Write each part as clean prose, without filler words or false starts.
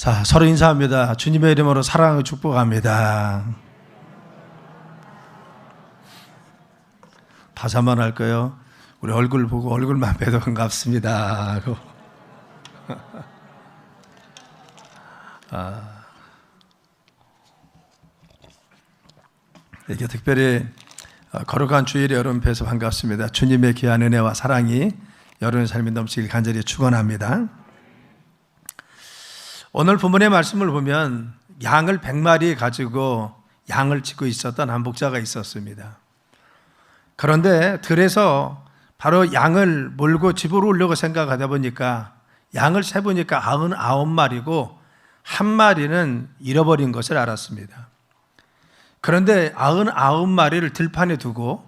자, 서로 인사합니다. 주님의 이름으로 사랑을 축복합니다. 다시 한번 할까요? 우리 얼굴 보고 얼굴만 뵈도 반갑습니다. 이렇게 특별히 거룩한 주일에 여러분 뵈서 반갑습니다. 주님의 귀한 은혜와 사랑이 여러분의 삶에 넘치길 간절히 축원합니다. 오늘 본문의 말씀을 보면 양을 100마리 가지고 양을 치고 있었던 한 목자가 있었습니다. 그런데 들에서 바로 양을 몰고 집으로 오려고 생각하다 보니까 양을 세보니까 99마리고 한 마리는 잃어버린 것을 알았습니다. 그런데 99마리를 들판에 두고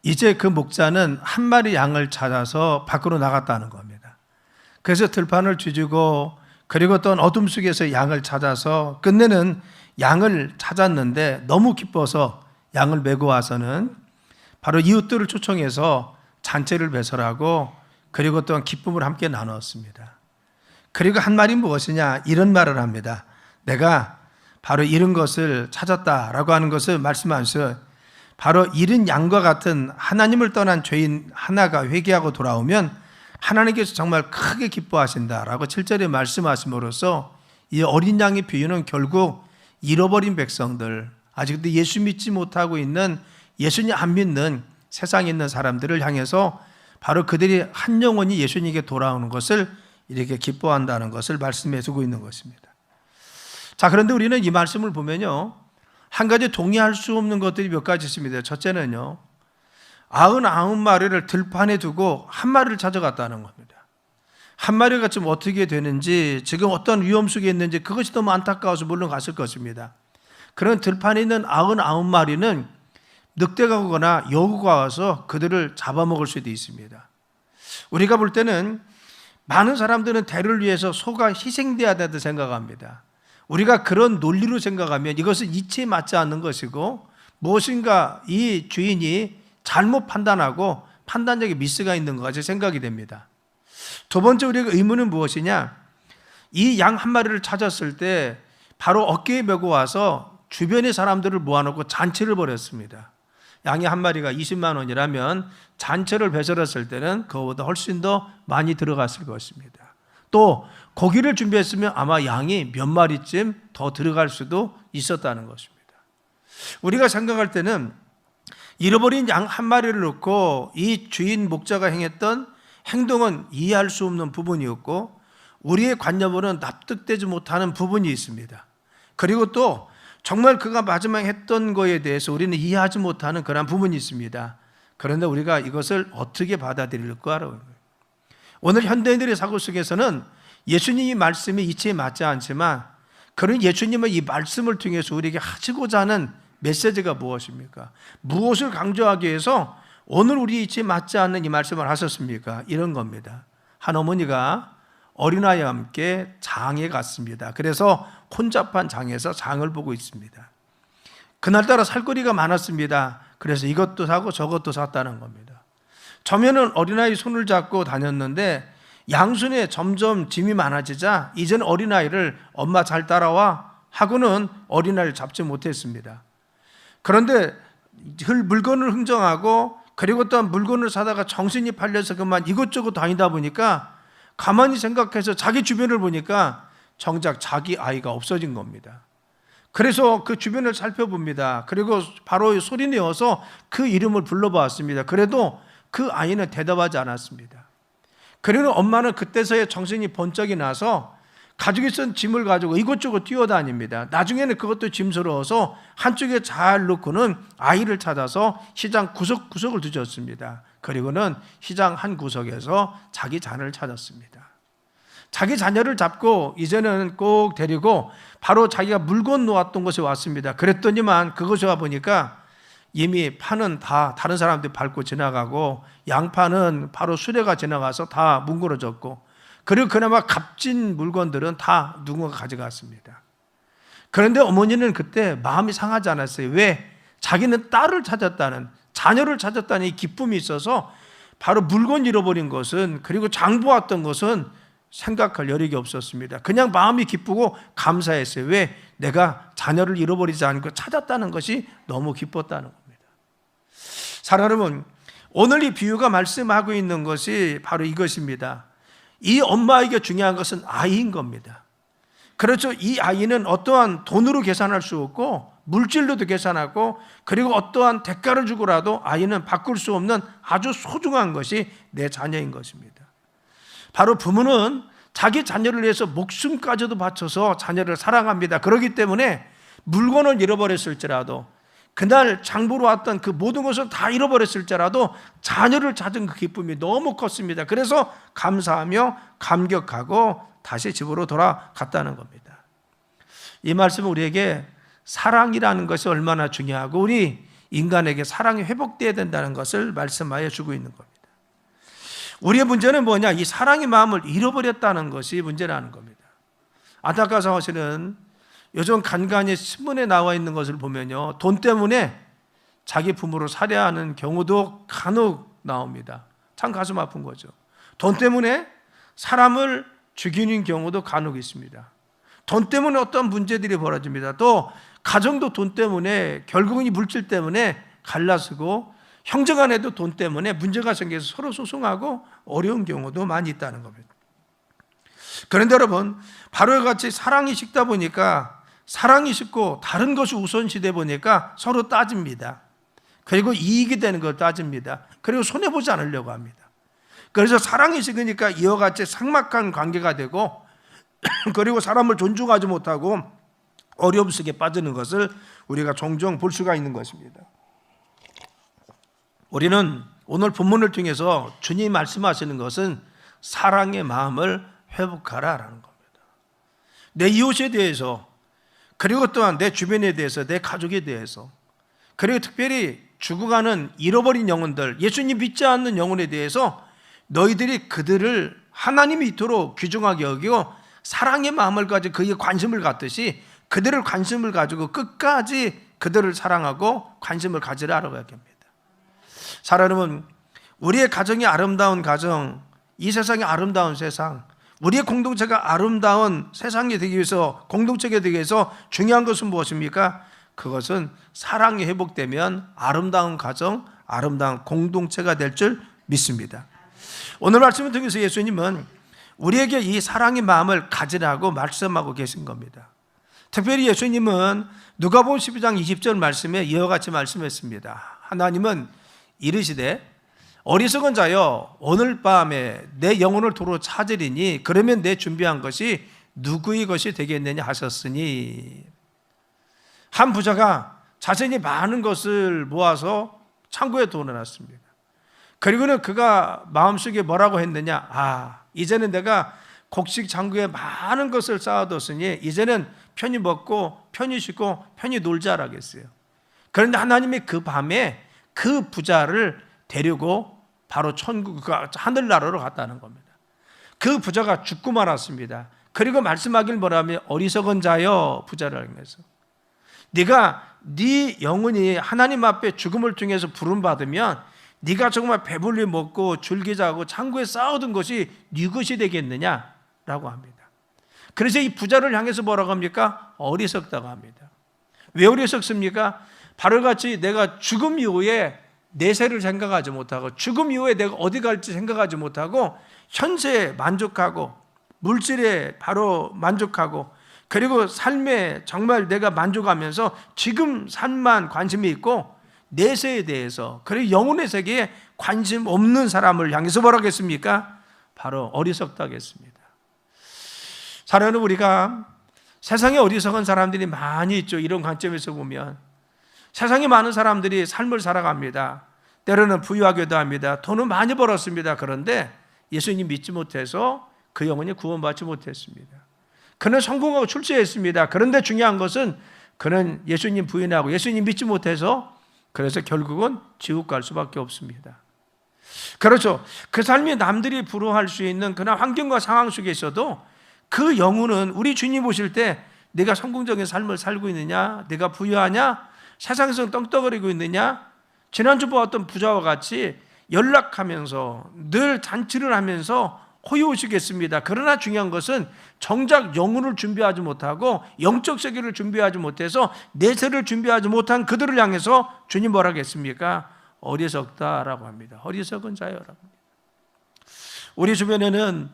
이제 그 목자는 한 마리 양을 찾아서 밖으로 나갔다는 겁니다. 그래서 들판을 뒤지고 그리고 또 어둠 속에서 양을 찾아서 끝내는 양을 찾았는데 너무 기뻐서 양을 메고 와서는 바로 이웃들을 초청해서 잔치를 배설하고 그리고 또한 기쁨을 함께 나누었습니다. 그리고 한 말이 무엇이냐 이런 말을 합니다. 내가 바로 잃은 것을 찾았다라고 하는 것을 말씀하면서 바로 잃은 양과 같은 하나님을 떠난 죄인 하나가 회개하고 돌아오면 하나님께서 정말 크게 기뻐하신다라고 7절에 말씀하심으로써 이 어린 양의 비유는 결국 잃어버린 백성들, 아직도 예수 믿지 못하고 있는 예수님 안 믿는 세상에 있는 사람들을 향해서 바로 그들이 한 영혼이 예수님에게 돌아오는 것을 이렇게 기뻐한다는 것을 말씀해 주고 있는 것입니다. 자, 그런데 우리는 이 말씀을 보면요, 한 가지 동의할 수 없는 것들이 몇 가지 있습니다. 첫째는요, 99마리를 들판에 두고 한 마리를 찾아갔다는 겁니다. 한 마리가 지금 어떻게 되는지, 지금 어떤 위험 속에 있는지 그것이 너무 안타까워서 물론 갔을 것입니다. 그런 들판에 있는 99마리는 늑대가 오거나 여우가 와서 그들을 잡아먹을 수도 있습니다. 우리가 볼 때는 많은 사람들은 대를 위해서 소가 희생돼야 된다고 생각합니다. 우리가 그런 논리로 생각하면 이것은 이치에 맞지 않는 것이고 무엇인가 이 주인이 잘못 판단하고 판단력에 미스가 있는 것 같이 생각이 됩니다. 두 번째 우리가 의문은 무엇이냐? 이 양 한 마리를 찾았을 때 바로 어깨에 메고 와서 주변의 사람들을 모아놓고 잔치를 벌였습니다. 양이 한 마리가 20만 원이라면 잔치를 배설했을 때는 그거보다 훨씬 더 많이 들어갔을 것입니다. 또 고기를 준비했으면 아마 양이 몇 마리쯤 더 들어갈 수도 있었다는 것입니다. 우리가 생각할 때는 잃어버린 양 한 마리를 놓고 이 주인 목자가 행했던 행동은 이해할 수 없는 부분이었고 우리의 관념으로는 납득되지 못하는 부분이 있습니다. 그리고 또 정말 그가 마지막에 했던 거에 대해서 우리는 이해하지 못하는 그런 부분이 있습니다. 그런데 우리가 이것을 어떻게 받아들일까? 오늘 현대인들의 사고 속에서는 예수님의 말씀이 이치에 맞지 않지만 그런 예수님의 이 말씀을 통해서 우리에게 하시고자 하는 메시지가 무엇입니까? 무엇을 강조하기 위해서 오늘 우리 이치에 맞지 않는 이 말씀을 하셨습니까? 이런 겁니다. 한 어머니가 어린아이와 함께 장에 갔습니다. 그래서 혼잡한 장에서 장을 보고 있습니다. 그날따라 살거리가 많았습니다. 그래서 이것도 사고 저것도 샀다는 겁니다. 처음에는 어린아이 손을 잡고 다녔는데 양손에 점점 짐이 많아지자 이제는 어린아이를 엄마 잘 따라와 하고는 어린아이를 잡지 못했습니다. 그런데 물건을 흥정하고 그리고 또 물건을 사다가 정신이 팔려서 그만 이것저것 다니다 보니까 가만히 생각해서 자기 주변을 보니까 정작 자기 아이가 없어진 겁니다. 그래서 그 주변을 살펴봅니다. 그리고 바로 소리 내어서 그 이름을 불러보았습니다. 그래도 그 아이는 대답하지 않았습니다. 그리고 엄마는 그때서야 정신이 번쩍이 나서 가지고 있던 짐을 가지고 이곳저곳 뛰어다닙니다. 나중에는 그것도 짐스러워서 한쪽에 잘 놓고는 아이를 찾아서 시장 구석구석을 뒤졌습니다. 그리고는 시장 한 구석에서 자기 자녀를 찾았습니다. 자기 자녀를 잡고 이제는 꼭 데리고 바로 자기가 물건 놓았던 곳에 왔습니다. 그랬더니만 그곳에 와보니까 이미 판은 다 다른 사람들이 밟고 지나가고 양파는 바로 수레가 지나가서 다 뭉그러졌고 그리고 그나마 값진 물건들은 다 누군가 가져갔습니다. 그런데 어머니는 그때 마음이 상하지 않았어요. 왜? 자기는 딸을 찾았다는, 자녀를 찾았다는 이 기쁨이 있어서 바로 물건 잃어버린 것은, 그리고 장 보았던 것은 생각할 여력이 없었습니다. 그냥 마음이 기쁘고 감사했어요. 왜? 내가 자녀를 잃어버리지 않고 찾았다는 것이 너무 기뻤다는 겁니다. 사랑하는 여러분, 오늘 이 비유가 말씀하고 있는 것이 바로 이것입니다. 이 엄마에게 중요한 것은 아이인 겁니다. 그렇죠. 이 아이는 어떠한 돈으로 계산할 수 없고 물질로도 계산하고 그리고 어떠한 대가를 주고라도 아이는 바꿀 수 없는 아주 소중한 것이 내 자녀인 것입니다. 바로 부모는 자기 자녀를 위해서 목숨까지도 바쳐서 자녀를 사랑합니다. 그렇기 때문에 물건을 잃어버렸을지라도 그날 장보러 왔던 그 모든 것을 다 잃어버렸을지라도 자녀를 찾은 그 기쁨이 너무 컸습니다. 그래서 감사하며 감격하고 다시 집으로 돌아갔다는 겁니다. 이 말씀은 우리에게 사랑이라는 것이 얼마나 중요하고 우리 인간에게 사랑이 회복되어야 된다는 것을 말씀하여 주고 있는 겁니다. 우리의 문제는 뭐냐? 이 사랑의 마음을 잃어버렸다는 것이 문제라는 겁니다. 안타까워서 사실은 요즘 간간히 신문에 나와 있는 것을 보면요, 돈 때문에 자기 부모를 살해하는 경우도 간혹 나옵니다. 참 가슴 아픈 거죠. 돈 때문에 사람을 죽이는 경우도 간혹 있습니다. 돈 때문에 어떤 문제들이 벌어집니다. 또 가정도 돈 때문에 결국은 이 물질 때문에 갈라서고 형제간에도 돈 때문에 문제가 생겨서 서로 소송하고 어려운 경우도 많이 있다는 겁니다. 그런데 여러분, 바로 같이 사랑이 식다 보니까 사랑이 식고 다른 것이 우선시되다 보니까 서로 따집니다. 그리고 이익이 되는 걸 따집니다. 그리고 손해보지 않으려고 합니다. 그래서 사랑이 식으니까 이와 같이 삭막한 관계가 되고 그리고 사람을 존중하지 못하고 어려움 속에 빠지는 것을 우리가 종종 볼 수가 있는 것입니다. 우리는 오늘 본문을 통해서 주님이 말씀하시는 것은 사랑의 마음을 회복하라라는 겁니다. 내 이웃에 대해서 그리고 또한 내 주변에 대해서 내 가족에 대해서 그리고 특별히 죽어가는 잃어버린 영혼들, 예수님 믿지 않는 영혼에 대해서 너희들이 그들을 하나님이 이토록 귀중하게 여기고 사랑의 마음을 가지고 그에게 관심을 갖듯이 그들을 관심을 가지고 끝까지 그들을 사랑하고 관심을 가지라라고 합니다. 사랑하는 여러분, 우리의 가정이 아름다운 가정, 이 세상이 아름다운 세상, 우리의 공동체가 아름다운 세상이 되기 위해서, 공동체가 되기 위해서 중요한 것은 무엇입니까? 그것은 사랑이 회복되면 아름다운 가정, 아름다운 공동체가 될 줄 믿습니다. 오늘 말씀을 통해서 예수님은 우리에게 이 사랑의 마음을 가지라고 말씀하고 계신 겁니다. 특별히 예수님은 누가복음 12장 20절 말씀에 이와 같이 말씀했습니다. 하나님은 이르시되 어리석은 자여 오늘 밤에 내 영혼을 도로 찾으리니 그러면 내 준비한 것이 누구의 것이 되겠느냐 하셨으니, 한 부자가 자신이 많은 것을 모아서 창고에 넣어놨습니다. 그리고는 그가 마음속에 뭐라고 했느냐, 이제는 내가 곡식 창고에 많은 것을 쌓아뒀으니 이제는 편히 먹고 편히 쉬고 편히 놀자라고 했어요. 그런데 하나님이 그 밤에 그 부자를 데리고 바로 천국, 하늘나라로 갔다는 겁니다. 그 부자가 죽고 말았습니다. 그리고 말씀하길 뭐라면 어리석은 자여 부자를 하면서 네가 네 영혼이 하나님 앞에 죽음을 통해서 부름받으면 네가 정말 배불리 먹고 줄기자고 창고에 쌓아둔 것이 네 것이 되겠느냐라고 합니다. 그래서 이 부자를 향해서 뭐라고 합니까? 어리석다고 합니다. 왜 어리석습니까? 바로 같이 내가 죽음 이후에 내세를 생각하지 못하고 죽음 이후에 내가 어디 갈지 생각하지 못하고 현세에 만족하고 물질에 바로 만족하고 그리고 삶에 정말 내가 만족하면서 지금 삶만 관심이 있고 내세에 대해서 그리고 영혼의 세계에 관심 없는 사람을 향해서 뭐라고 했습니까? 바로 어리석다고 했습니다. 사랑하는 우리가 세상에 어리석은 사람들이 많이 있죠. 이런 관점에서 보면 세상에 많은 사람들이 삶을 살아갑니다. 때로는 부유하기도 합니다. 돈은 많이 벌었습니다. 그런데 예수님 믿지 못해서 그 영혼이 구원받지 못했습니다. 그는 성공하고 출세했습니다. 그런데 중요한 것은 그는 예수님 부인하고 예수님 믿지 못해서 그래서 결국은 지옥 갈 수밖에 없습니다. 그렇죠. 그 삶이 남들이 부러워할 수 있는 그런 환경과 상황 속에 있어도 그 영혼은 우리 주님 보실 때 내가 성공적인 삶을 살고 있느냐, 내가 부유하냐, 세상에서 떵떵거리고 있느냐, 지난주 보았던 부자와 같이 연락하면서 늘 잔치를 하면서 호의호식했습니다. 그러나 중요한 것은 정작 영혼을 준비하지 못하고 영적 세계를 준비하지 못해서 내세를 준비하지 못한 그들을 향해서 주님 뭐라 했습니까? 어리석다라고 합니다. 어리석은 자여라고 합니다. 우리 주변에는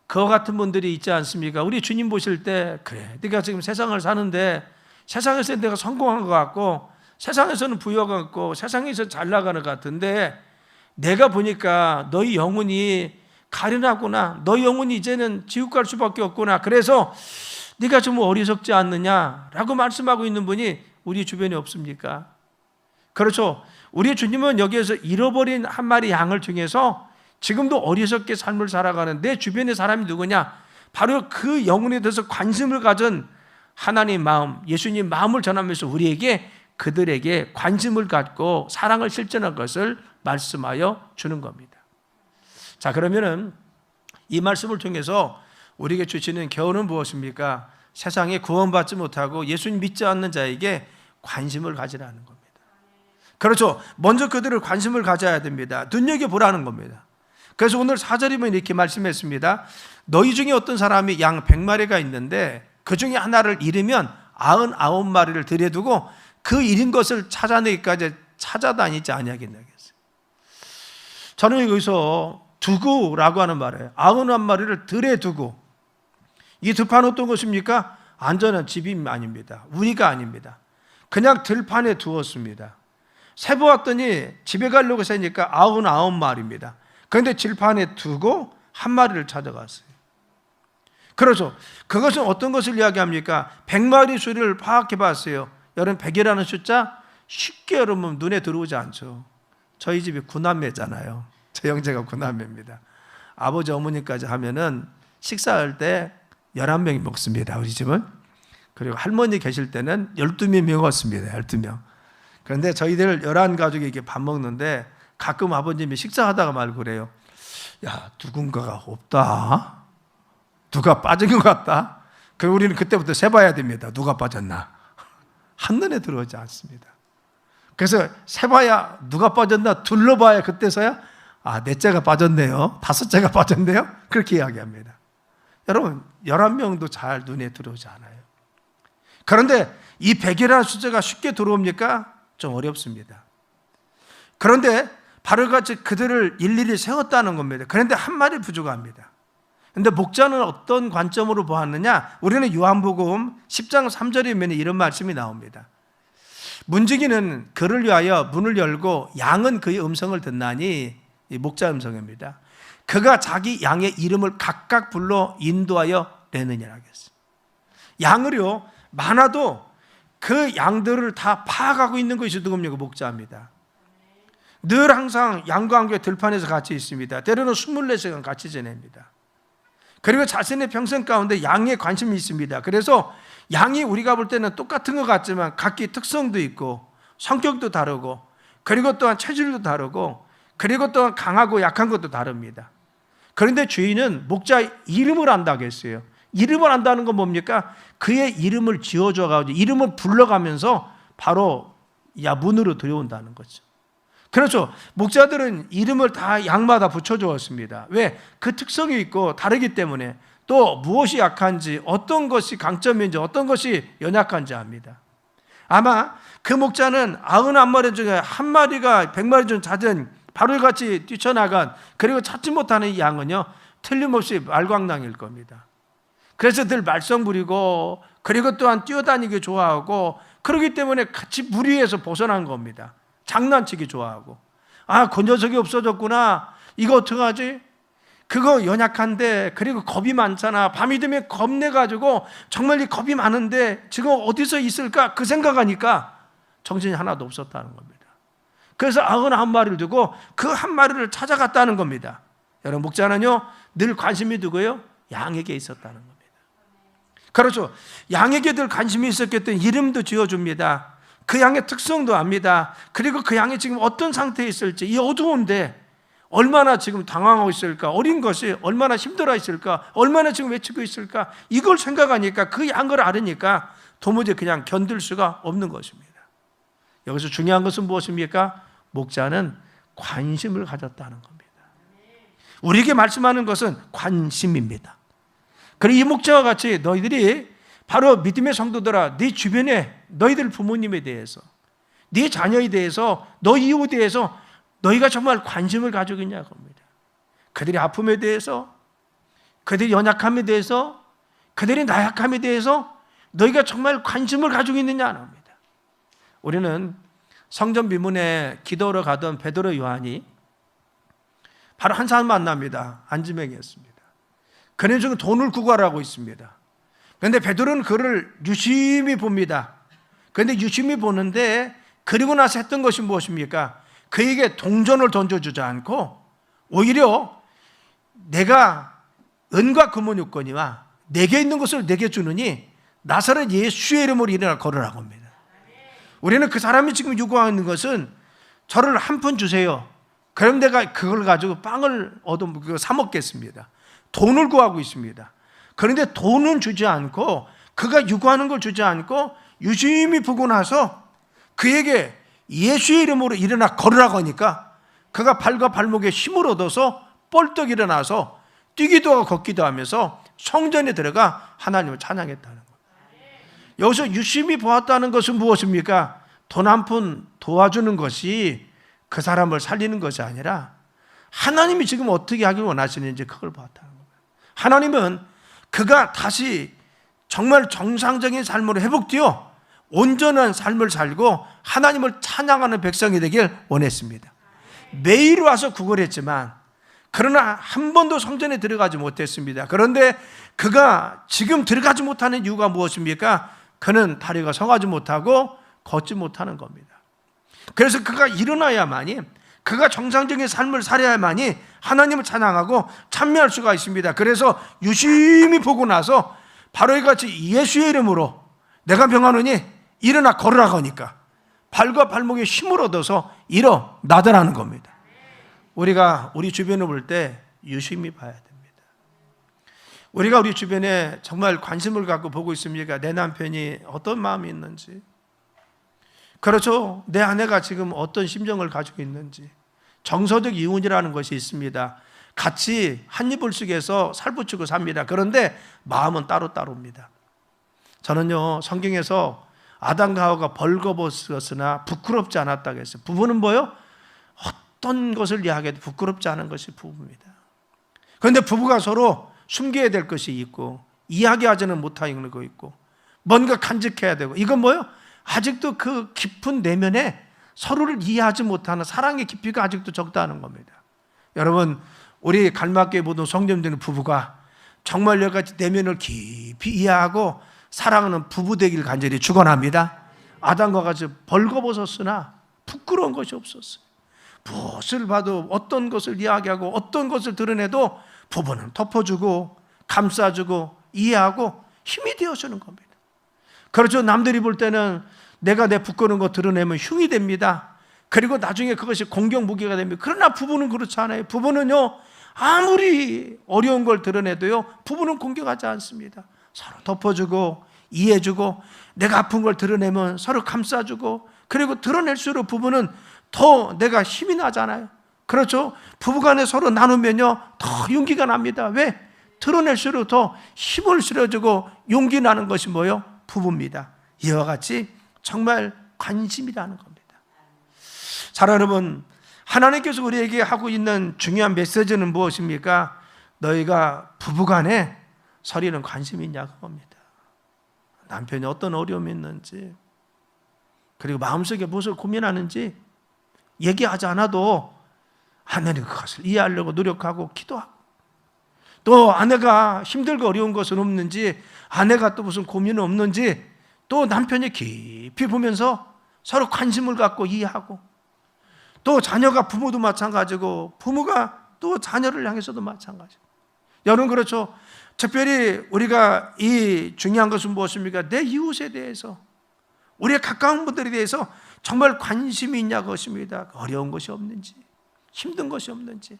그와 같은 분들이 있지 않습니까? 우리 주님 보실 때 그래, 네가 지금 세상을 사는데 세상에서 내가 성공한 것 같고 세상에서는 부여가 있고 세상에서 잘 나가는 것 같은데 내가 보니까 너희 영혼이 가련하구나. 너희 영혼이 이제는 지옥 갈 수밖에 없구나. 그래서 네가 좀 어리석지 않느냐라고 말씀하고 있는 분이 우리 주변에 없습니까? 그렇죠. 우리 주님은 여기에서 잃어버린 한 마리 양을 통해서 지금도 어리석게 삶을 살아가는 내 주변의 사람이 누구냐? 바로 그 영혼에 대해서 관심을 가진 하나님 마음, 예수님 마음을 전하면서 우리에게 그들에게 관심을 갖고 사랑을 실천할 것을 말씀하여 주는 겁니다. 자, 그러면은 이 말씀을 통해서 우리에게 주시는 교훈은 무엇입니까? 세상에 구원받지 못하고 예수님 믿지 않는 자에게 관심을 가지라는 겁니다. 그렇죠. 먼저 그들을 관심을 가져야 됩니다. 눈여겨보라는 겁니다. 그래서 오늘 4절이면 이렇게 말씀했습니다. 너희 중에 어떤 사람이 양 100마리가 있는데 그 중에 하나를 잃으면 99마리를 들여두고 그 잃은 것을 찾아내기까지 찾아다니지 아니하겠냐. 저는 여기서 두고라고 하는 말이에요. 99마리를 들여두고, 이 들판 어떤 것입니까? 안전한 집이 아닙니다. 우리가 아닙니다. 그냥 들판에 두었습니다. 세보았더니 집에 가려고 세니까 99마리입니다. 그런데 들판에 두고 한 마리를 찾아갔어요. 그렇죠. 그것은 어떤 것을 이야기합니까? 100마리 수를 파악해 봤어요. 여러분 100이라는 숫자 쉽게 여러분 눈에 들어오지 않죠. 저희 집이 9남매잖아요. 제 형제가 9남매입니다. 아버지 어머니까지 하면은 식사할 때 11명이 먹습니다. 우리 집은. 그리고 할머니 계실 때는 12명이 먹었습니다. 12명. 그런데 저희들 11가족이 이렇게 밥 먹는데 가끔 아버님이 식사하다가 말고 그래요. 야, 누군가가 없다. 누가 빠진 것 같다. 그리고 우리는 그때부터 세봐야 됩니다. 누가 빠졌나. 한눈에 들어오지 않습니다. 그래서 세봐야 누가 빠졌나 둘러봐야 그때서야 넷째가 빠졌네요. 5째가 빠졌네요. 그렇게 이야기합니다. 여러분 11명도 잘 눈에 들어오지 않아요. 그런데 이 100이라는 숫자가 쉽게 들어옵니까? 좀 어렵습니다. 그런데 바로 같이 그들을 일일이 세웠다는 겁니다. 그런데 한 마리 부족합니다. 그런데 목자는 어떤 관점으로 보았느냐? 우리는 요한복음 10장 3절에 이런 말씀이 나옵니다. 문지기는 그를 위하여 문을 열고 양은 그의 음성을 듣나니, 이 목자 음성입니다. 그가 자기 양의 이름을 각각 불러 인도하여 내느니라 하겠어요. 양을요 많아도 그 양들을 다 파악하고 있는 것이 누굽니까? 목자입니다. 늘 항상 양과 함께 들판에서 같이 있습니다. 때로는 24시간 같이 지냅니다. 그리고 자신의 평생 가운데 양에 관심이 있습니다. 그래서 양이 우리가 볼 때는 똑같은 것 같지만 각기 특성도 있고 성격도 다르고 그리고 또한 체질도 다르고 그리고 또한 강하고 약한 것도 다릅니다. 그런데 주인은 목자 이름을 안다고 했어요. 이름을 안다는 건 뭡니까? 그의 이름을 지어줘가지고 이름을 불러가면서 바로 문으로 들여온다는 거죠. 그렇죠. 목자들은 이름을 다 양마다 붙여주었습니다. 왜? 그 특성이 있고 다르기 때문에 또 무엇이 약한지 어떤 것이 강점인지 어떤 것이 연약한지 압니다. 아마 그 목자는 99마리 중에 한 마리가 100마리 중 잦은 바울같이 뛰쳐나간 그리고 찾지 못하는 이 양은요 틀림없이 말광량일 겁니다. 그래서 늘 말썽 부리고 그리고 또한 뛰어다니기 좋아하고 그렇기 때문에 같이 무리해서 벗어난 겁니다. 장난치기 좋아하고 그 녀석이 없어졌구나. 이거 어떡하지? 그거 연약한데 그리고 겁이 많잖아. 밤이 되면 겁내가지고 정말 이 겁이 많은데 지금 어디서 있을까? 그 생각하니까 정신이 하나도 없었다는 겁니다. 그래서 99마리를 두고 그 한 마리를 찾아갔다는 겁니다. 여러분 목자는요 늘 관심이 누구예요? 양에게 있었다는 겁니다. 그렇죠. 양에게 늘 관심이 있었기 때문에 이름도 지어줍니다. 그 양의 특성도 압니다. 그리고 그 양이 지금 어떤 상태에 있을지, 이 어두운데 얼마나 지금 당황하고 있을까, 어린 것이 얼마나 힘들어 있을까, 얼마나 지금 외치고 있을까, 이걸 생각하니까 그 양을 알으니까 도무지 그냥 견딜 수가 없는 것입니다. 여기서 중요한 것은 무엇입니까? 목자는 관심을 가졌다는 겁니다. 우리에게 말씀하는 것은 관심입니다. 그리고 이 목자와 같이 너희들이 바로 믿음의 성도들아, 네 주변에 너희들 부모님에 대해서, 네 자녀에 대해서, 너 이웃에 대해서 너희가 정말 관심을 가지고 있냐고 합니다. 그들의 아픔에 대해서, 그들의 연약함에 대해서, 그들의 나약함에 대해서 너희가 정말 관심을 가지고 있느냐는 겁니다. 우리는 성전 비문에 기도하러 가던 베드로 요한이 바로 한 사람 만납니다. 안지명이었습니다. 그는 지금 돈을 구걸하고 있습니다. 그런데 베드로는 그를 유심히 봅니다. 그런데 유심히 보는데 그리고 나서 했던 것이 무엇입니까? 그에게 동전을 던져주지 않고 오히려 내가 은과 금은 있거니와 내게 있는 것을 내게 주느니 나사렛 예수의 이름으로 일어나 걸으라고 합니다. 우리는 그 사람이 지금 요구하는 것은 저를 한 푼 주세요. 그럼 내가 그걸 가지고 빵을 사 먹겠습니다. 돈을 구하고 있습니다. 그런데 돈은 주지 않고 그가 요구하는 걸 주지 않고 유심히 보고 나서 그에게 예수의 이름으로 일어나 걸으라고 하니까 그가 발과 발목에 힘을 얻어서 뻘떡 일어나서 뛰기도 하고 걷기도 하면서 성전에 들어가 하나님을 찬양했다는 거예요. 여기서 유심히 보았다는 것은 무엇입니까? 돈 한 푼 도와주는 것이 그 사람을 살리는 것이 아니라 하나님이 지금 어떻게 하길 원하시는지 그걸 보았다는 거예요. 하나님은 그가 다시 정말 정상적인 삶으로 회복되어 온전한 삶을 살고 하나님을 찬양하는 백성이 되길 원했습니다. 매일 와서 구걸했지만 그러나 한 번도 성전에 들어가지 못했습니다. 그런데 그가 지금 들어가지 못하는 이유가 무엇입니까? 그는 다리가 서가지 못하고 걷지 못하는 겁니다. 그래서 그가 일어나야만이, 그가 정상적인 삶을 살아야만이 하나님을 찬양하고 찬미할 수가 있습니다. 그래서 유심히 보고 나서 바로 이같이 예수의 이름으로 내가 명하노니 일어나 걸으라고 하니까 발과 발목에 힘을 얻어서 일어나더라는 겁니다. 우리가 우리 주변을 볼 때 유심히 봐야 됩니다. 우리가 우리 주변에 정말 관심을 갖고 보고 있습니까? 내 남편이 어떤 마음이 있는지, 그렇죠, 내 아내가 지금 어떤 심정을 가지고 있는지. 정서적 이혼이라는 것이 있습니다. 같이 한 이불 속에서 살붙이고 삽니다. 그런데 마음은 따로따로입니다. 저는요, 성경에서 아담과 하와가 벌거벗었으나 부끄럽지 않았다고 했어요. 부부는 뭐요? 어떤 것을 이야기해도 부끄럽지 않은 것이 부부입니다. 그런데 부부가 서로 숨겨야 될 것이 있고 이야기하지는 못하는 거 있고 뭔가 간직해야 되고, 이건 뭐요? 아직도 그 깊은 내면에 서로를 이해하지 못하는 사랑의 깊이가 아직도 적다는 겁니다. 여러분, 우리 갈맞교회 모든 성도님들 부부가 정말 여러 가지 내면을 깊이 이해하고 사랑하는 부부 되기를 간절히 축원합니다. 아담과 같이 벌거벗었으나 부끄러운 것이 없었어요. 무엇을 봐도 어떤 것을 이야기하고 어떤 것을 드러내도 부부는 덮어주고 감싸주고 이해하고 힘이 되어주는 겁니다. 그렇죠. 남들이 볼 때는 내가 내 부끄러운 거 드러내면 흉이 됩니다. 그리고 나중에 그것이 공격 무기가 됩니다. 그러나 부부는 그렇지 않아요. 부부는요, 아무리 어려운 걸 드러내도요, 부부는 공격하지 않습니다. 서로 덮어주고 이해해주고 내가 아픈 걸 드러내면 서로 감싸주고, 그리고 드러낼수록 부부는 더 내가 힘이 나잖아요. 그렇죠? 부부간에 서로 나누면요 더 용기가 납니다. 왜? 드러낼수록 더 힘을 실어주고 용기 나는 것이 뭐예요? 부부입니다. 이와 같이 정말 관심이라는 겁니다. 자, 여러분, 하나님께서 우리에게 하고 있는 중요한 메시지는 무엇입니까? 너희가 부부간에 서리는 관심이 있냐고 합니다. 남편이 어떤 어려움이 있는지, 그리고 마음속에 무엇을 고민하는지 얘기하지 않아도 아내는 그것을 이해하려고 노력하고 기도하고, 또 아내가 힘들고 어려운 것은 없는지, 아내가 또 무슨 고민은 없는지 또 남편이 깊이 보면서 서로 관심을 갖고 이해하고, 또 자녀가 부모도 마찬가지고 부모가 또 자녀를 향해서도 마찬가지고. 여러분, 그렇죠? 특별히 우리가 이 중요한 것은 무엇입니까? 내 이웃에 대해서, 우리의 가까운 분들에 대해서 정말 관심이 있냐고 것입니다. 어려운 것이 없는지, 힘든 것이 없는지.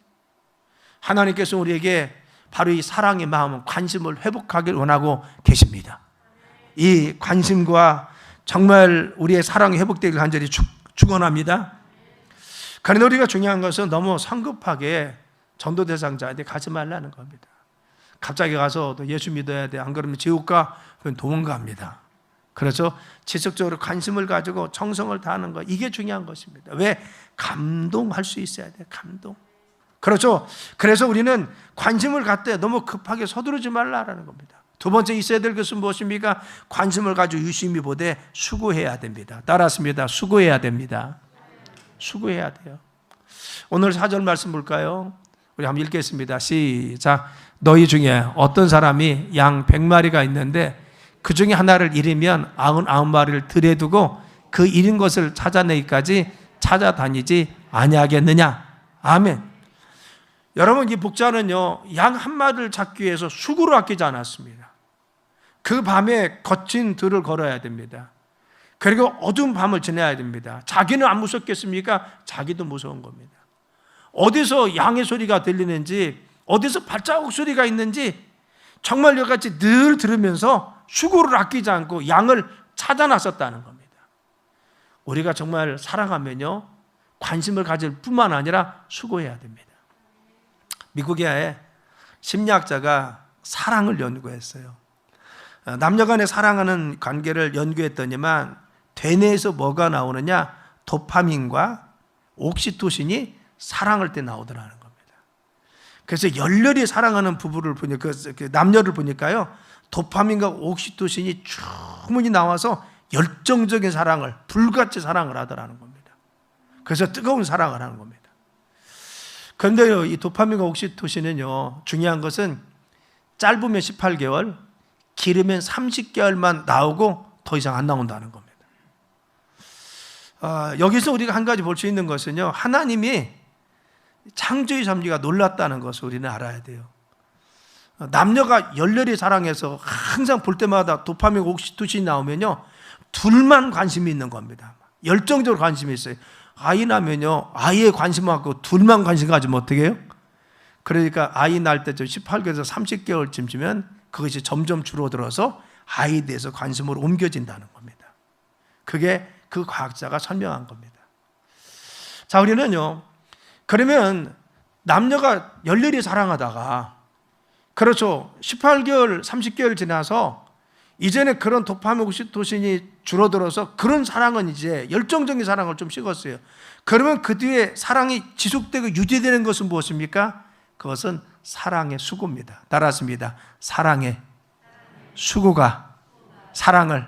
하나님께서 우리에게 바로 이 사랑의 마음, 관심을 회복하길 원하고 계십니다. 이 관심과 정말 우리의 사랑이 회복되길 간절히 축원합니다. 그런데 우리가 중요한 것은 너무 성급하게 전도 대상자한테 가지 말라는 겁니다. 갑자기 가서 너 예수 믿어야 돼, 안 그러면 지옥 가, 그건 도망갑니다. 그렇죠? 지속적으로 관심을 가지고 정성을 다하는 것, 이게 중요한 것입니다. 왜? 감동할 수 있어야 돼요. 감동. 그렇죠? 그래서 우리는 관심을 갖되 너무 급하게 서두르지 말라라는 겁니다. 두 번째 있어야 될 것은 무엇입니까? 관심을 가지고 유심히 보되 수고해야 됩니다. 따랐습니다. 수고해야 됩니다. 수고해야 돼요. 오늘 4절 말씀 볼까요? 우리 한번 읽겠습니다. 시작. 너희 중에 어떤 사람이 양 100마리가 있는데 그 중에 하나를 잃으면 99마리를 들에 두고 그 잃은 것을 찾아내기까지 찾아다니지 아니하겠느냐. 아멘. 여러분, 이 복자는요, 양 한 마리를 찾기 위해서 수고를 아끼지 않았습니다. 그 밤에 거친 들을 걸어야 됩니다. 그리고 어두운 밤을 지내야 됩니다. 자기는 안 무섭겠습니까? 자기도 무서운 겁니다. 어디서 양의 소리가 들리는지, 어디서 발자국 소리가 있는지 정말 여기같이 늘 들으면서 수고를 아끼지 않고 양을 찾아 나섰다는 겁니다. 우리가 정말 사랑하면요, 관심을 가질 뿐만 아니라 수고해야 됩니다. 미국의 심리학자가 사랑을 연구했어요. 남녀 간의 사랑하는 관계를 연구했더니만 되뇌에서 뭐가 나오느냐? 도파민과 옥시토신이 사랑할 때 나오더라는 겁니다. 그래서 열렬히 사랑하는 부부를 보니까, 그 남녀를 보니까요, 도파민과 옥시토신이 충분히 나와서 열정적인 사랑을, 불같이 사랑을 하더라는 겁니다. 그래서 뜨거운 사랑을 하는 겁니다. 그런데요, 이 도파민과 옥시토신은요, 중요한 것은 짧으면 18개월, 길으면 30개월만 나오고 더 이상 안 나온다는 겁니다. 여기서 우리가 한 가지 볼 수 있는 것은요, 하나님이 창조의 섭리가 놀랐다는 것을 우리는 알아야 돼요. 남녀가 열렬히 사랑해서 항상 볼 때마다 도파민과 옥시토신이 나오면요, 둘만 관심이 있는 겁니다. 열정적으로 관심이 있어요. 아이 나면요, 아이에 관심 갖고 둘만 관심 가지면 어떻게 해요? 그러니까 아이 날 때쯤 18개월에서 30개월쯤 지면 그것이 점점 줄어들어서 아이에 대해서 관심으로 옮겨진다는 겁니다. 그게 그 과학자가 설명한 겁니다. 자, 우리는요, 그러면 남녀가 열렬히 사랑하다가, 그렇죠, 18개월, 30개월 지나서 이제는 그런 도파민 옥시토신이 줄어들어서 그런 사랑은 이제 열정적인 사랑을 좀 식었어요. 그러면 그 뒤에 사랑이 지속되고 유지되는 것은 무엇입니까? 그것은 사랑의 수고입니다. 따라했습니다. 사랑의 수고가 사랑을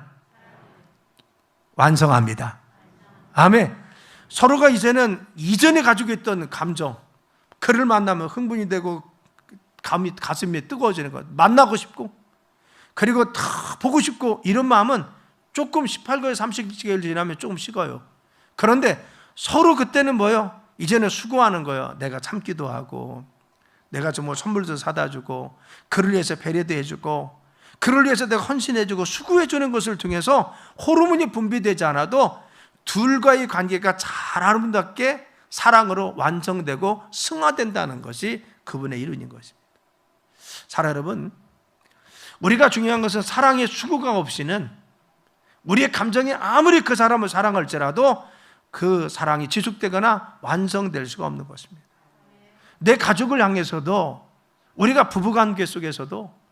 완성합니다. 아멘. 서로가 이제는 이전에 가지고 있던 감정, 그를 만나면 흥분이 되고 가슴이 뜨거워지는 것, 만나고 싶고, 그리고 다 보고 싶고, 이런 마음은 조금 18개월, 30개월 지나면 조금 식어요. 그런데 서로 그때는 뭐예요? 이제는 수고하는 거예요. 내가 참기도 하고, 내가 좀 선물도 사다 주고, 그를 위해서 배려도 해주고, 그를 위해서 내가 헌신해주고 수고해주는 것을 통해서 호르몬이 분비되지 않아도 둘과의 관계가 잘 아름답게 사랑으로 완성되고 승화된다는 것이 그분의 이론인 것입니다. 사랑 여러분, 우리가 중요한 것은 사랑의 수고가 없이는 우리의 감정이 아무리 그 사람을 사랑할지라도 그 사랑이 지속되거나 완성될 수가 없는 것입니다. 내 가족을 향해서도, 우리가 부부관계 속에서도,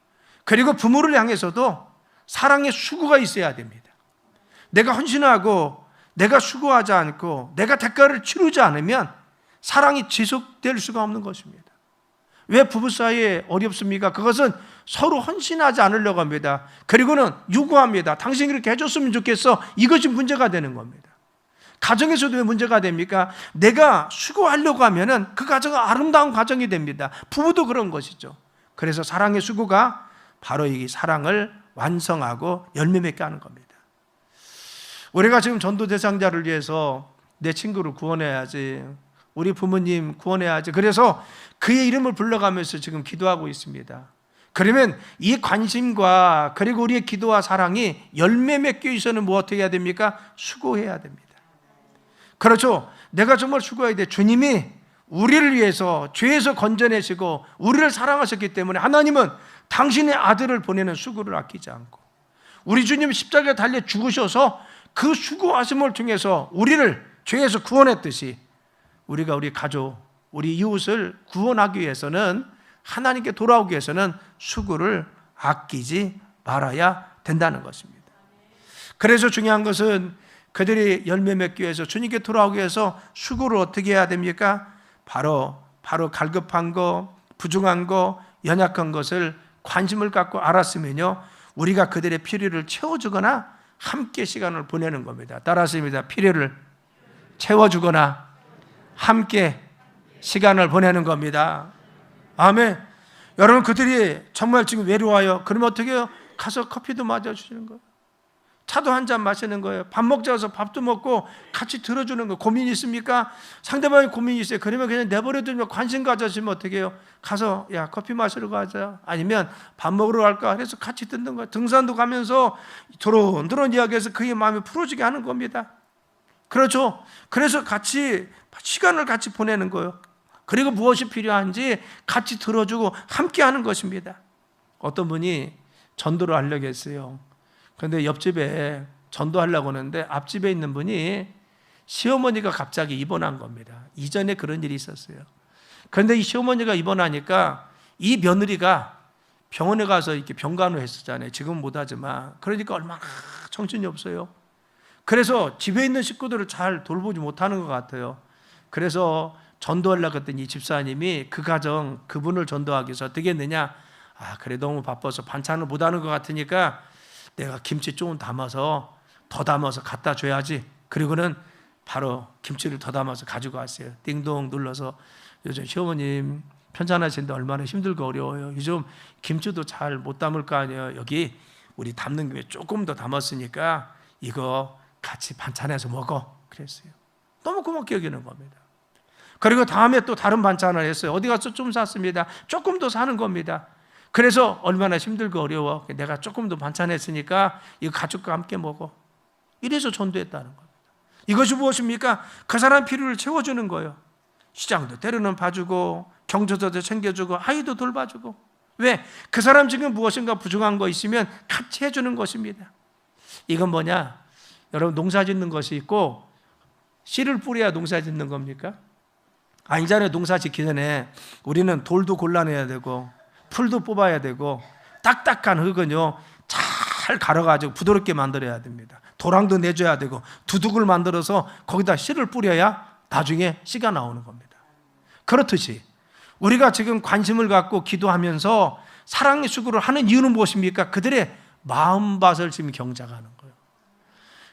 그리고 부모를 향해서도 사랑의 수고가 있어야 됩니다. 내가 헌신하고 내가 수고하지 않고 내가 대가를 치르지 않으면 사랑이 지속될 수가 없는 것입니다. 왜 부부 사이에 어렵습니까? 그것은 서로 헌신하지 않으려고 합니다. 그리고는 요구합니다. 당신이 그렇게 해줬으면 좋겠어. 이것이 문제가 되는 겁니다. 가정에서도 왜 문제가 됩니까? 내가 수고하려고 하면은 그 가정은 아름다운 가정이 됩니다. 부부도 그런 것이죠. 그래서 사랑의 수고가 바로 이 사랑을 완성하고 열매 맺게 하는 겁니다. 우리가 지금 전도 대상자를 위해서 내 친구를 구원해야지, 우리 부모님 구원해야지, 그래서 그의 이름을 불러가면서 지금 기도하고 있습니다. 그러면 이 관심과 그리고 우리의 기도와 사랑이 열매 맺기 위해서는 뭐 어떻게 해야 됩니까? 수고해야 됩니다. 그렇죠. 내가 정말 수고해야 돼. 주님이 우리를 위해서 죄에서 건져내시고 우리를 사랑하셨기 때문에 하나님은 당신의 아들을 보내는 수고를 아끼지 않고, 우리 주님 십자가에 달려 죽으셔서 그 수고하심을 통해서 우리를 죄에서 구원했듯이 우리가 우리 가족, 우리 이웃을 구원하기 위해서는, 하나님께 돌아오기 위해서는 수고를 아끼지 말아야 된다는 것입니다. 그래서 중요한 것은 그들이 열매 맺기 위해서, 주님께 돌아오기 위해서 수고를 어떻게 해야 됩니까? 바로 갈급한 거, 부족한 거, 연약한 것을 관심을 갖고 알았으면요, 우리가 그들의 필요를 채워주거나 함께 시간을 보내는 겁니다. 따라하십니다. 필요를 채워주거나 함께 시간을 보내는 겁니다. 아멘. 여러분, 그들이 정말 지금 외로워요. 그러면 어떻게 해요? 가서 커피도 마셔주시는 거예요. 차도 한잔 마시는 거예요. 밥 먹자서 밥도 먹고 같이 들어주는 거예요. 고민이 있습니까? 상대방이 고민이 있어요. 그러면 그냥 내버려두면, 관심 가져주시면 어떻게 해요? 가서 야, 커피 마시러 가자. 아니면 밥 먹으러 갈까? 그래서 같이 듣는 거예요. 등산도 가면서 도론도론 이야기해서 그의 마음이 풀어지게 하는 겁니다. 그렇죠? 그래서 같이 시간을 같이 보내는 거예요. 그리고 무엇이 필요한지 같이 들어주고 함께 하는 것입니다. 어떤 분이 전도를 하려고 했어요. 그런데 옆집에 전도하려고 하는데 앞집에 있는 분이 시어머니가 갑자기 입원한 겁니다. 이전에 그런 일이 있었어요. 그런데 이 시어머니가 입원하니까 이 며느리가 병원에 가서 이렇게 병간호 했었잖아요. 지금은 못하지만. 그러니까 얼마나 정신이 없어요. 그래서 집에 있는 식구들을 잘 돌보지 못하는 것 같아요. 그래서 전도하려고 했더니 이 집사님이 그 가정, 그분을 전도하기 위해서 어떻게 했느냐? 그래, 너무 바빠서 반찬을 못하는 것 같으니까 내가 김치 조금 담아서, 더 담아서 갖다 줘야지. 그리고는 바로 김치를 더 담아서 가지고 왔어요. 띵동 눌러서, 요즘 시어머님 편찮으신데 얼마나 힘들고 어려워요. 요즘 김치도 잘 못 담을 거 아니에요. 여기 우리 담는 김에 조금 더 담았으니까 이거 같이 반찬해서 먹어. 그랬어요. 너무 고맙게 여기는 겁니다. 그리고 다음에 또 다른 반찬을 했어요. 어디 가서 좀 샀습니다. 조금 더 사는 겁니다. 그래서 얼마나 힘들고 어려워. 내가 조금 더 반찬했으니까 이거 가족과 함께 먹어. 이래서 전도했다는 겁니다. 이것이 무엇입니까? 그 사람 필요를 채워주는 거예요. 시장도 때로는 봐주고, 경조사도 챙겨주고, 아이도 돌봐주고. 왜? 그 사람 지금 무엇인가 부족한 거 있으면 같이 해주는 것입니다. 이건 뭐냐? 여러분, 농사 짓는 것이 있고 씨를 뿌려야 농사 짓는 겁니까? 아니잖아요. 농사 짓기 전에 우리는 돌도 골라내야 되고 풀도 뽑아야 되고 딱딱한 흙은요 잘 갈아가지고 부드럽게 만들어야 됩니다. 도랑도 내줘야 되고 두둑을 만들어서 거기다 씨를 뿌려야 나중에 씨가 나오는 겁니다. 그렇듯이 우리가 지금 관심을 갖고 기도하면서 사랑의 수고를 하는 이유는 무엇입니까? 그들의 마음밭을 지금 경작하는 거예요.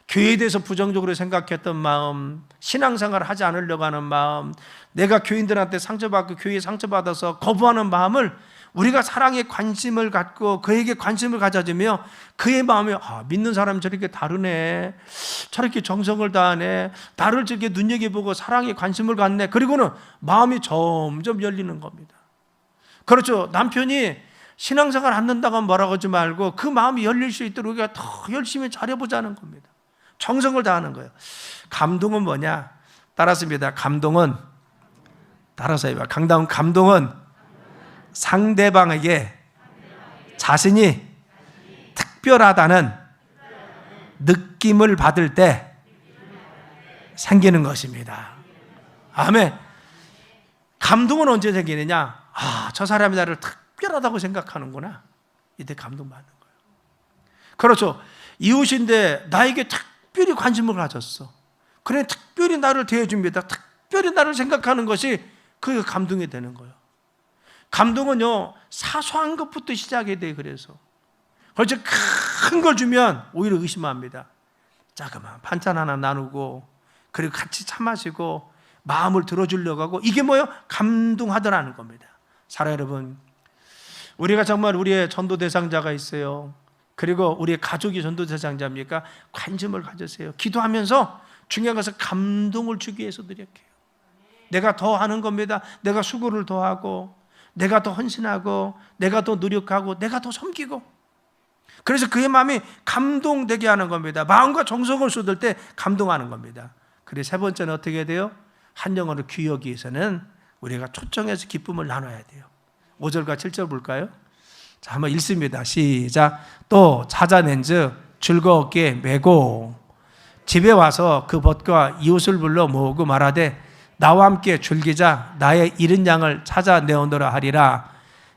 교회에 대해서 부정적으로 생각했던 마음, 신앙생활을 하지 않으려고 하는 마음, 내가 교인들한테 상처받고 교회에 상처받아서 거부하는 마음을 우리가 사랑에 관심을 갖고 그에게 관심을 가져주며 그의 마음에 믿는 사람이 저렇게 다르네, 저렇게 정성을 다하네, 나를 저렇게 눈여겨보고 사랑에 관심을 갖네. 그리고는 마음이 점점 열리는 겁니다. 그렇죠. 남편이 신앙생활 안 한다고 하면 뭐라고 하지 말고 그 마음이 열릴 수 있도록 우리가 더 열심히 잘해보자는 겁니다. 정성을 다하는 거예요. 감동은 뭐냐? 따라습니다. 감동은, 따라서 해봐. 감동은 상대방에게 자신이 특별하다는 느낌을 받을 때 생기는 것입니다. 아멘. 감동은 언제 생기느냐? 저 사람이 나를 특별하다고 생각하는구나. 이때 감동받는 거예요. 그렇죠. 이웃인데 나에게 특별히 관심을 가졌어. 그래, 특별히 나를 대해줍니다. 특별히 나를 생각하는 것이 그 감동이 되는 거예요. 감동은요, 사소한 것부터 시작이 돼요. 그래서 큰 걸 주면 오히려 의심합니다. 자그마한 반찬 하나 나누고, 그리고 같이 차 마시고, 마음을 들어주려고 하고, 이게 뭐예요? 감동하더라는 겁니다. 사랑 여러분, 우리가 정말 우리의 전도 대상자가 있어요. 그리고 우리의 가족이 전도 대상자입니까? 관심을 가지세요. 기도하면서 중요한 것은 감동을 주기 위해서 노력해요. 내가 더 하는 겁니다. 내가 수고를 더 하고, 내가 더 헌신하고, 내가 더 노력하고, 내가 더 섬기고. 그래서 그의 마음이 감동되게 하는 겁니다. 마음과 정성을 쏟을 때 감동하는 겁니다. 그리고 세 번째는 어떻게 돼요? 한 영혼을 귀하기 위해서는 우리가 초청해서 기쁨을 나눠야 돼요. 5절과 7절 볼까요? 자, 한번 읽습니다. 시작. 또 찾아낸즉 즐거웠게 메고 집에 와서 그 벗과 이웃을 불러 모으고 말하되 나와 함께 즐기자. 나의 잃은 양을 찾아내오노라 하리라.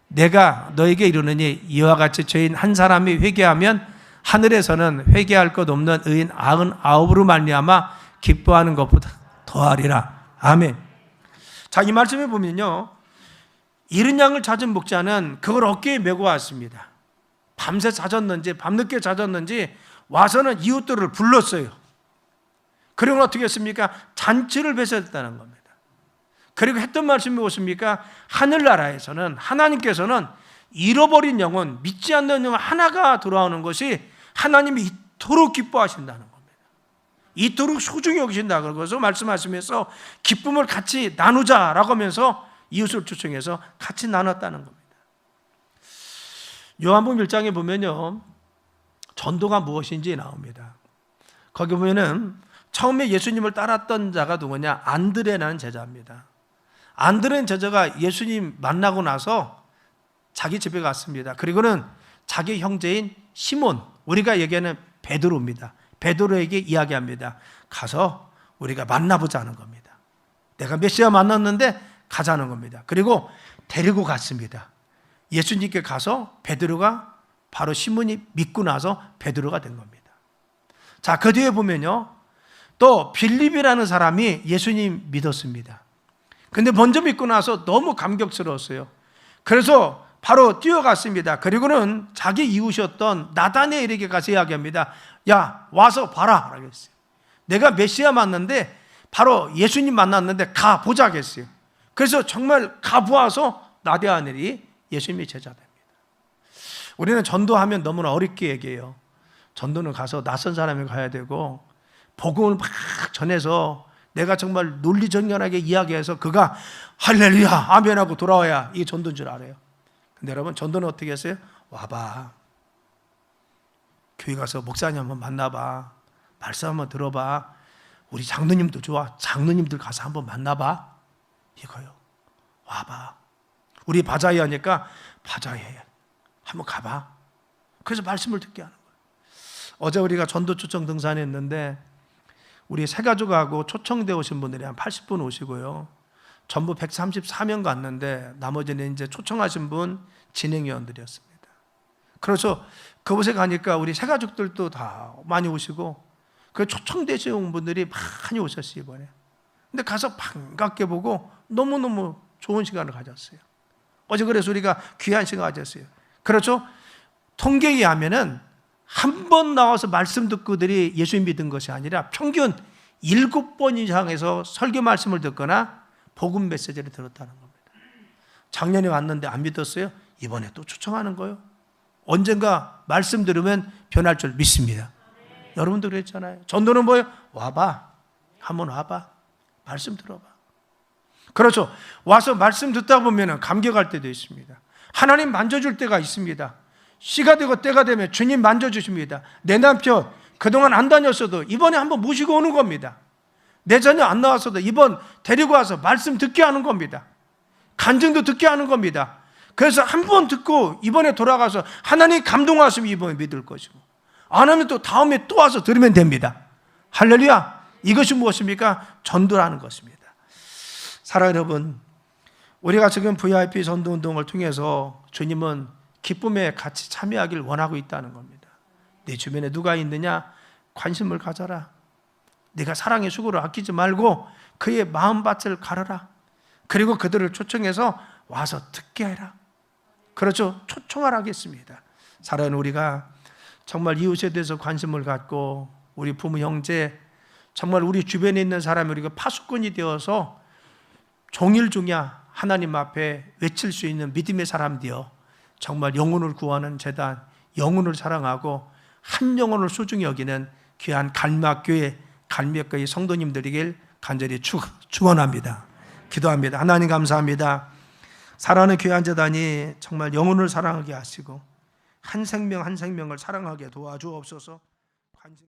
내가 너에게 이르노니 이와 같이 죄인 한 사람이 회개하면 하늘에서는 회개할 것 없는 의인 99으로 말미암아 기뻐하는 것보다 더하리라. 아멘. 자, 이 말씀에 보면요, 잃은 양을 찾은 목자는 그걸 어깨에 메고 왔습니다. 밤새 찾았는지 밤늦게 찾았는지 와서는 이웃들을 불렀어요. 그리고 어떻게 했습니까? 잔치를 베풀었다는 겁니다. 그리고 했던 말씀이 무엇입니까? 하늘나라에서는 하나님께서는 잃어버린 영혼, 믿지 않는 영혼 하나가 돌아오는 것이 하나님이 이토록 기뻐하신다는 겁니다. 이토록 소중히 여기신다는 것을 말씀하시면서 기쁨을 같이 나누자라고 하면서 이웃을 초청해서 같이 나눴다는 겁니다. 요한복음 1장에 보면요, 전도가 무엇인지 나옵니다. 거기 보면은 처음에 예수님을 따랐던 자가 누구냐? 안드레라는 제자입니다. 안드레는 제자가 예수님 만나고 나서 자기 집에 갔습니다. 그리고는 자기 형제인 시몬, 우리가 얘기하는 베드로입니다. 베드로에게 이야기합니다. 가서 우리가 만나보자는 겁니다. 내가 메시아 만났는데 가자는 겁니다. 그리고 데리고 갔습니다. 예수님께 가서 베드로가 바로 시몬이 믿고 나서 베드로가 된 겁니다. 자, 그 뒤에 보면요, 또 빌립이라는 사람이 예수님 믿었습니다. 근데 먼저 믿고 나서 너무 감격스러웠어요. 그래서 바로 뛰어갔습니다. 그리고는 자기 이웃이었던 나다네엘에게 가서 이야기합니다. 야, 와서 봐라 라고 했어요. 내가 메시아 만났는데 바로 예수님 만났는데 가보자 했어요. 그래서 정말 가보아서 나다네엘이 예수님의 제자 됩니다. 우리는 전도하면 너무나 어렵게 얘기해요. 전도는 가서 낯선 사람이 가야 되고 복음을 막 전해서 내가 정말 논리정연하게 이야기해서 그가 할렐루야 아멘하고 돌아와야 이게 전도인 줄 알아요. 근데 여러분, 전도는 어떻게 했어요? 와봐, 교회 가서 목사님 한번 만나봐, 말씀 한번 들어봐, 우리 장로님도 좋아, 장로님들 가서 한번 만나봐, 이거요. 와봐, 우리 바자회 하니까 바자회 한번 가봐. 그래서 말씀을 듣게 하는 거예요. 어제 우리가 전도 초청 등산했는데 우리 세 가족하고 초청되어 오신 분들이 한 80분 오시고요, 전부 134명 갔는데 나머지는 이제 초청하신 분 진행위원들이었습니다. 그래서 그곳에 가니까 우리 세 가족들도 다 많이 오시고 그 초청되신 분들이 많이 오셨어요 이번에. 근데 가서 반갑게 보고 너무너무 좋은 시간을 가졌어요. 어제 그래서 우리가 귀한 시간 가졌어요. 그렇죠? 통계에 의하면은 한 번 나와서 말씀 듣고들이 예수님 믿은 것이 아니라 평균 7번 이상에서 설교 말씀을 듣거나 복음 메시지를 들었다는 겁니다. 작년에 왔는데 안 믿었어요? 이번에 또 초청하는 거예요. 언젠가 말씀 들으면 변할 줄 믿습니다. 여러분도 그랬잖아요. 전도는 뭐예요? 와봐, 한번 와봐, 말씀 들어봐. 그렇죠. 와서 말씀 듣다 보면 감격할 때도 있습니다. 하나님 만져줄 때가 있습니다. 시가 되고 때가 되면 주님 만져주십니다. 내 남편 그동안 안 다녔어도 이번에 한번 모시고 오는 겁니다. 내 자녀 안 나왔어도 이번 데리고 와서 말씀 듣게 하는 겁니다. 간증도 듣게 하는 겁니다. 그래서 한 번 듣고 이번에 돌아가서 하나님 감동하시면 이번에 믿을 것이고, 안 하면 또 다음에 또 와서 들으면 됩니다. 할렐루야. 이것이 무엇입니까? 전도라는 것입니다. 사랑하는 여러분, 우리가 지금 VIP 전도운동을 통해서 주님은 기쁨에 같이 참여하길 원하고 있다는 겁니다. 내 주변에 누가 있느냐? 관심을 가져라. 네가 사랑의 수고를 아끼지 말고 그의 마음밭을 가르라. 그리고 그들을 초청해서 와서 듣게 해라. 그렇죠? 초청을 하겠습니다. 사랑하는 우리가 정말 이웃에 대해서 관심을 갖고 우리 부모 형제, 정말 우리 주변에 있는 사람이 우리가 파수꾼이 되어서 종일종야 하나님 앞에 외칠 수 있는 믿음의 사람 되어 정말 영혼을 구하는 재단, 영혼을 사랑하고 한 영혼을 소중히 여기는 귀한 갈막교회, 갈막교회 성도님들이길 간절히 축원합니다. 기도합니다. 하나님 감사합니다. 사랑하는 귀한 재단이 정말 영혼을 사랑하게 하시고 한 생명 한 생명을 사랑하게 도와주옵소서.